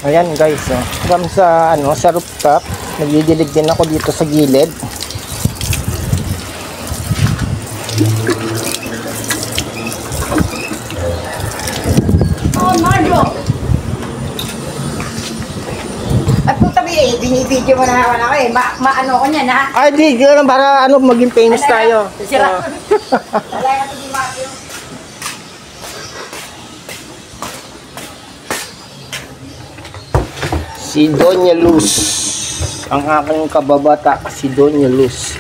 Ayan guys, oh. From sa sa rooftop, nagdidilig din ako dito sa gilid. Oh, Mario. At kung tabi binibidyo mo na naman ako maano ko niyan ha. Ay, di lang para maging famous tayo. Sira. Wala yan si Mario. Si Doña Luz, ang aking kababata, si Doña Luz.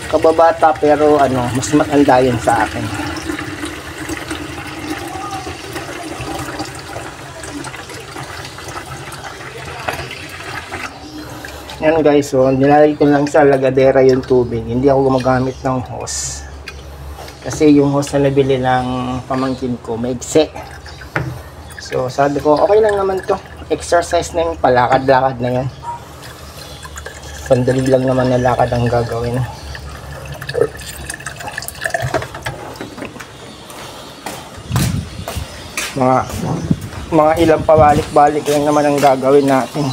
Kababata pero mas matanda yun sa akin. Yan guys, so nilalagay ko lang sa lagadera yung tubig. Hindi ako gumagamit ng hose. Kasi yung hose na nabili ng pamangkin ko, maigsi. So sabi ko, okay lang naman to. Exercise na yung palakad-lakad na yan. Sandali lang naman na lakad ang gagawin. Mga ilang pabalik-balik lang naman ang gagawin natin.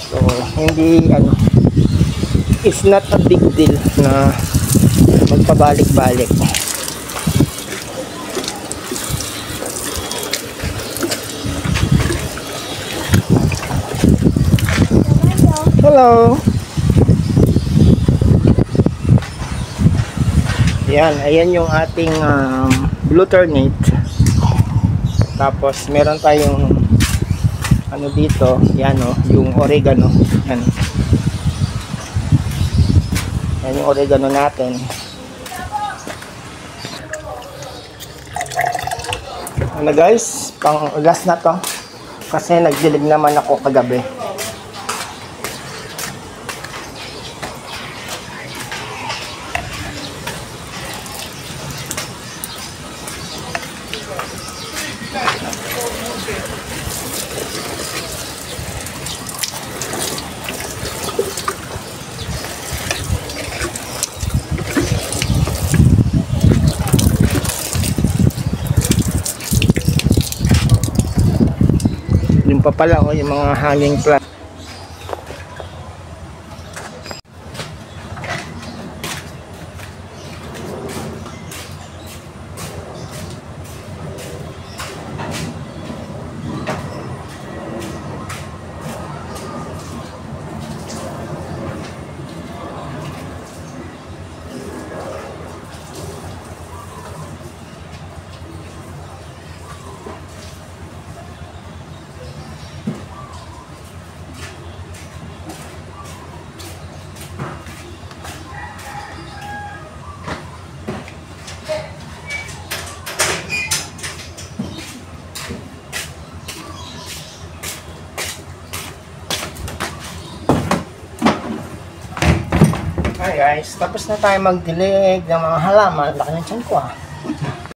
So hindi it's not a big deal na magpabalik-balik. Hello. Ayan yung ating blue ternate. Tapos meron tayong dito, yung oregano. Yan yung oregano natin. Guys, pang last na to. Kasi nagdilig naman ako kagabi. Yung pa pala yung mga hanging plant. Hi guys, tapos na tayo magdilig ng mga halaman. Laki ng tiyan ko